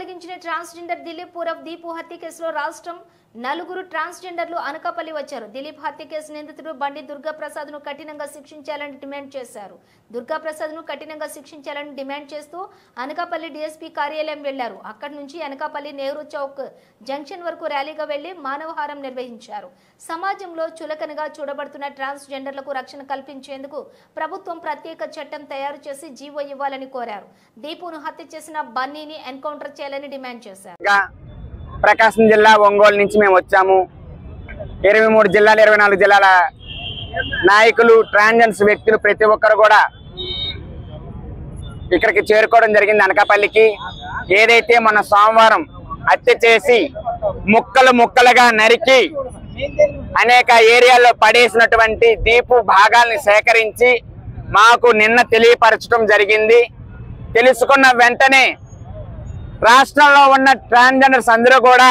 కలిగించిన ట్రాన్స్జెండర్ దిలీప్ పూరవ్ దీపు హత్య కేసులో రాష్ట్రం నలుగురు ట్రాన్స్జెండర్లు అనకాపల్లి వచ్చారు. దిలీప్ హత్య కేసు నిందితుడు బండి దుర్గాప్రసాద్ ను కఠినంగా శిక్షించాలని డిమాండ్ చేశారు. దుర్గాప్రసాద్ ను కఠినంగా శిక్షించాలని డిమాండ్ చేస్తూ అనకాపల్లి డీఎస్పీ కార్యాలయం వెళ్లారు. అక్కడి నుంచి అనకాపల్లి నెహ్రూ చౌక్ జంక్షన్ వరకు ర్యాలీగా వెళ్లి మానవహారం నిర్వహించారు. సమాజంలో చులకనగా చూడబడుతున్న ట్రాన్స్జెండర్లకు రక్షణ కల్పించేందుకు ప్రభుత్వం ప్రత్యేక చట్టం తయారు చేసి జీవో ఇవ్వాలని కోరారు. దీపును హత్య చేసిన బన్నీని ఎన్కౌంటర్ చేయాలని డిమాండ్ చేశారు. ప్రకాశం జిల్లా ఒంగోలు నుంచి మేము వచ్చాము. 23 జిల్లాలు 24 జిల్లాల నాయకులు ట్రాన్స్జెండర్ వ్యక్తులు ప్రతి ఒక్కరు కూడా ఇక్కడికి చేరుకోవడం జరిగింది. అనకాపల్లికి ఏదైతే మన సోమవారం హత్య చేసి ముక్కలు ముక్కలుగా నరికి అనేక ఏరియాల్లో పడేసినటువంటి దీపు భాగాల్ని సేకరించి మాకు నిన్న తెలియపరచడం జరిగింది. తెలుసుకున్న వెంటనే రాష్ట్రంలో ఉన్న ట్రాన్స్జెండర్స్ అందరూ కూడా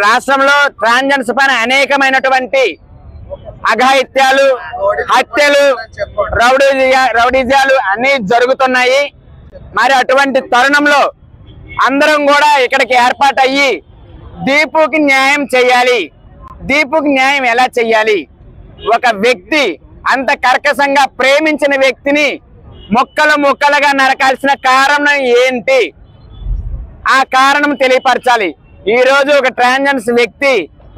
రాష్ట్రంలో ట్రాన్స్జెండర్స్ పైన అనేకమైనటువంటి అఘాయిత్యాలు, హత్యలు, రౌడీజాలు అన్ని జరుగుతున్నాయి. మరి అటువంటి తరుణంలో అందరం కూడా ఇక్కడికి ఏర్పాటు అయ్యి దీపుకి న్యాయం చేయాలి. దీపుకి న్యాయం ఎలా చేయాలి? ఒక వ్యక్తి అంత కర్కశంగా ప్రేమించిన వ్యక్తిని ముక్కలు ముక్కలుగా నరకాల్సిన కారణం ఏంటి? ఆ కారణం తెలియపరచాలి. ఈ రోజు ఒక ట్రాన్స్జెండర్ వ్యక్తి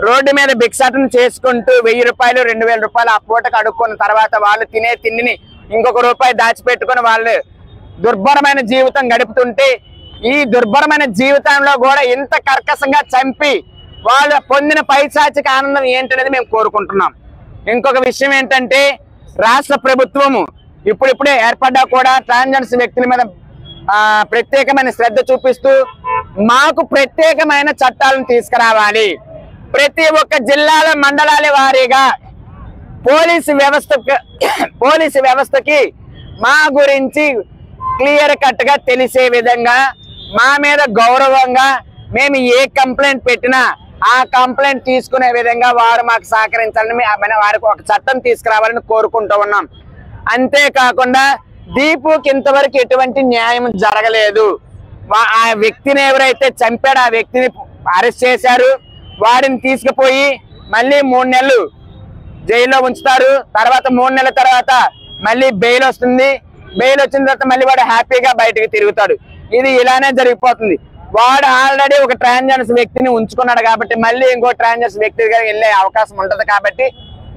రోడ్డు మీద భిక్షాటన చేసుకుంటూ 1000 రూపాయలు 2000 రూపాయలు ఆ పూటకు అడుక్కున్న తర్వాత వాళ్ళు తినే తిండిని ఇంకొక రూపాయి దాచిపెట్టుకుని వాళ్ళు దుర్భరమైన జీవితం గడుపుతుంటే ఈ దుర్భరమైన జీవితంలో కూడా ఇంత కర్కశంగా చంపి వాళ్ళు పొందిన పైశాచిక ఆనందం ఏంటనేది మేము కోరుకుంటున్నాం. ఇంకొక విషయం ఏంటంటే రాష్ట్ర ప్రభుత్వము ఇప్పుడిప్పుడే ఏర్పడ్డా కూడా ట్రాన్స్జెండర్ వ్యక్తుల మీద ప్రత్యేకమైన శ్రద్ధ చూపిస్తూ మాకు ప్రత్యేకమైన చట్టాలను తీసుకురావాలి. ప్రతి ఒక్క జిల్లాల మండలాల వారీగా పోలీసు వ్యవస్థకి మా గురించి క్లియర్ కట్ గా తెలిసే విధంగా మా మీద గౌరవంగా మేము ఏ కంప్లైంట్ పెట్టినా ఆ కంప్లైంట్ తీసుకునే విధంగా వారు మాకు సహకరించాలని వారికి ఒక చట్టం తీసుకురావాలని కోరుకుంటూ ఉన్నాం. అంతేకాకుండా దీపుకి ఇంతవరకు ఎటువంటి న్యాయం జరగలేదు. ఆ వ్యక్తిని ఎవరైతే చంపాడో ఆ వ్యక్తిని అరెస్ట్ చేశారు. వారిని తీసుకుపోయి మళ్ళీ 3 నెలలు జైల్లో ఉంచుతారు. తర్వాత 3 నెలల తర్వాత మళ్ళీ బెయిల్ వస్తుంది. బెయిల్ వచ్చిన తర్వాత మళ్ళీ వాడు హ్యాపీగా బయటకు తిరుగుతాడు. ఇది ఇలానే జరిగిపోతుంది. వాడు ఆల్రెడీ ఒక ట్రాన్స్జెండర్ వ్యక్తిని ఉంచుకున్నాడు కాబట్టి మళ్ళీ ఇంకో ట్రాన్స్జెండర్ వ్యక్తిగా వెళ్ళే అవకాశం ఉంటుంది. కాబట్టి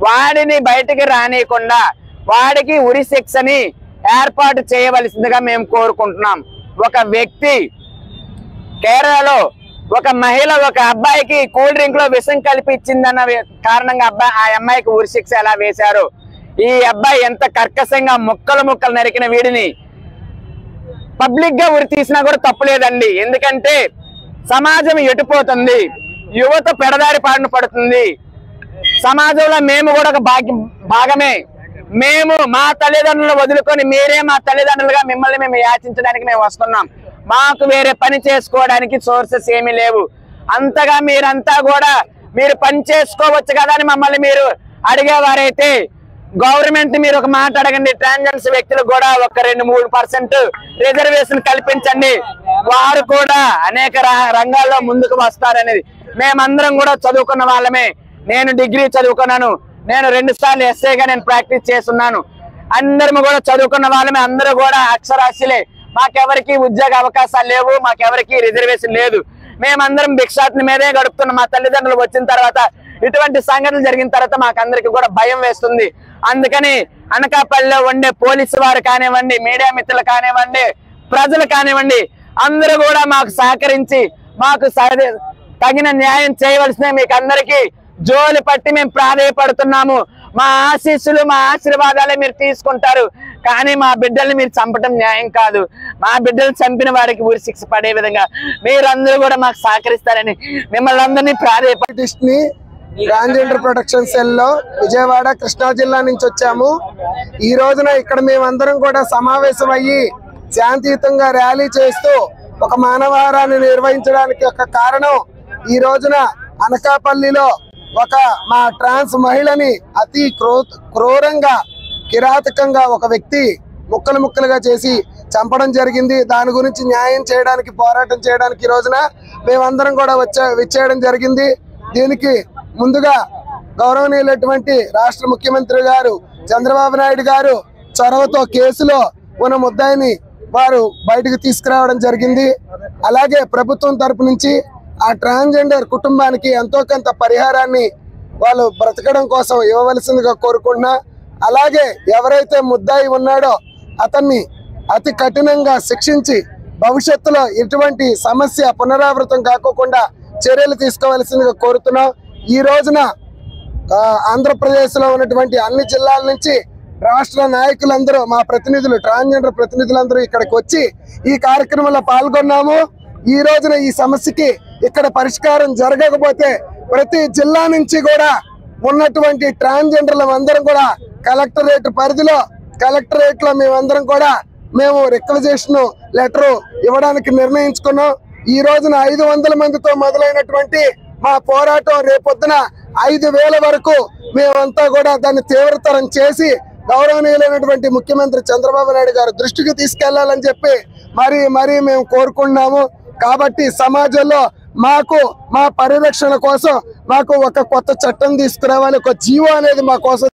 వాడిని బయటికి రానియకుండా వాడికి ఉరి శిక్షని ఏర్పాటు చేయవలసిందిగా మేము కోరుకుంటున్నాం. ఒక వ్యక్తి కేరళలో ఒక మహిళ ఒక అబ్బాయికి కూల్ డ్రింక్ లో విషం కలిపి ఇచ్చిందన్న కారణంగా ఆ అమ్మాయికి ఉరి శిక్ష ఎలా వేశారు? ఈ అబ్బాయి ఎంత కర్కశంగా ముక్కలు నరికిన వీడిని పబ్లిక్ గా ఉరి తీసినా కూడా తప్పులేదండి. ఎందుకంటే సమాజం ఎటుపోతుంది, యువత పెడదారి పాడిన పడుతుంది. సమాజంలో మేము కూడా ఒక భాగమే. మేము మా తల్లిదండ్రులు వదులుకొని మీరే మా తల్లిదండ్రులుగా మిమ్మల్ని మేము యాచించడానికి మేము వస్తున్నాం. మాకు వేరే పని చేసుకోవడానికి సోర్సెస్ ఏమీ లేవు. అంతగా మీరంతా కూడా మీరు పని చేసుకోవచ్చు కదా అని మమ్మల్ని మీరు అడిగేవారైతే గవర్నమెంట్ మీరు ఒక మాట అడగండి. ట్రాన్స్జెండర్ వ్యక్తులకు కూడా ఒక 2-3% రిజర్వేషన్ కల్పించండి. వారు కూడా అనేక రంగాల్లో ముందుకు వస్తారనేది. మేమందరం కూడా చదువుకున్న వాళ్ళమే. నేను డిగ్రీ చదువుకున్నాను. నేను 2 సార్లు ఎస్ఐగా నేను ప్రాక్టీస్ చేస్తున్నాను. అందరం కూడా చదువుకున్న వాళ్ళమే. అందరూ కూడా అక్షరాస్యులే. మాకెవరికి ఉద్యోగ అవకాశాలు లేవు. మాకెవరికి రిజర్వేషన్ లేదు. మేమందరం భిక్షాటన మీదే గడుపుతున్నాం. మా తల్లిదండ్రులు వచ్చిన తర్వాత ఇటువంటి సంఘటనలు జరిగిన తర్వాత మాకందరికి కూడా భయం వేస్తుంది. అందుకని అనకాపల్లిలో ఉండే పోలీసు వారు కానివ్వండి, మీడియా మిత్రులు కానివ్వండి, ప్రజలు కానివ్వండి, అందరూ కూడా మాకు సహకరించి మాకు తగిన న్యాయం చేయవలసిన మీకు అందరికీ జోలి పట్టి మేము ప్రాధేయపడుతున్నాము. మా ఆశీస్సులు మా ఆశీర్వాదాలే మీరు తీసుకుంటారు. కానీ మా బిడ్డల్ని మీరు చంపడం న్యాయం కాదు. మా బిడ్డలు చంపిన వారికి ఉరి శిక్ష పడే విధంగా మీరందరూ కూడా మాకు సహకరిస్తారని మిమ్మల్ని అందరినీ ప్రాధేయపడి ట్రాన్స్జెండర్ ప్రొటెక్షన్ సెల్ లో విజయవాడ కృష్ణా జిల్లా నుంచి వచ్చాము. ఈ రోజున ఇక్కడ మేమందరం కూడా సమావేశం అయ్యి శాంతియుతంగా ర్యాలీ చేస్తూ ఒక మానవహారాన్ని నిర్వహించడానికి ఒక కారణం, ఈ రోజున అనకాపల్లిలో ఒక మా ట్రాన్స్ మహిళని అతి క్రూరంగా కిరాతకంగా ఒక వ్యక్తి ముక్కలుగా చేసి చంపడం జరిగింది. దాని గురించి న్యాయం చేయడానికి, పోరాటం చేయడానికి ఈ రోజున మేమందరం కూడా విచ్చేయడం జరిగింది. దీనికి ముందుగా గౌరవనీయులైనటువంటి రాష్ట్ర ముఖ్యమంత్రి గారు చంద్రబాబు నాయుడు గారు చొరవతో కేసులో ఉన్న ముద్దాయిని వారు బయటకు తీసుకురావడం జరిగింది. అలాగే ప్రభుత్వం తరపు నుంచి ఆ ట్రాన్స్జెండర్ కుటుంబానికి ఎంతో కొంత పరిహారాన్ని వాళ్ళు బ్రతకడం కోసం ఇవ్వవలసిందిగా కోరుకుంటున్నా. అలాగే ఎవరైతే ముద్దాయి ఉన్నాడో అతన్ని అతి కఠినంగా శిక్షించి భవిష్యత్తులో ఇటువంటి సమస్య పునరావృతం కాకుండా చర్యలు తీసుకోవాల్సిందిగా కోరుతున్నాం. ఈ రోజున ఆంధ్రప్రదేశ్ లో ఉన్నటువంటి అన్ని జిల్లాల నుంచి రాష్ట్ర నాయకులందరూ, మా ప్రతినిధులు, ట్రాన్స్జెండర్ ప్రతినిధులందరూ ఇక్కడికి వచ్చి ఈ కార్యక్రమంలో పాల్గొన్నాము. ఈ రోజున ఈ సమస్యకి ఇక్కడ పరిష్కారం జరగకపోతే ప్రతి జిల్లా నుంచి కూడా ఉన్నటువంటి ట్రాన్స్జెండర్ల అందరం కూడా కలెక్టరేట్ పరిధిలో, కలెక్టరేట్ లో మేము రిక్వెజేషన్ లెటర్ ఇవ్వడానికి నిర్ణయించుకున్నాం. ఈ రోజున 500 మందితో మొదలైనటువంటి మా పోరాటం రేపొద్దున 5,000 వరకు మేమంతా కూడా దాన్ని తీవ్రతరం చేసి గౌరవనీయులైనటువంటి ముఖ్యమంత్రి చంద్రబాబు నాయుడు గారు దృష్టికి తీసుకెళ్లాలని చెప్పి మరీ మేము కోరుకుంటున్నాము. కాబట్టి సమాజంలో మాకు మా పరిరక్షణ కోసం మాకు ఒక కొత్త చట్టం తీసుకురావాలి, ఒక జీవో అనేది మా కోసం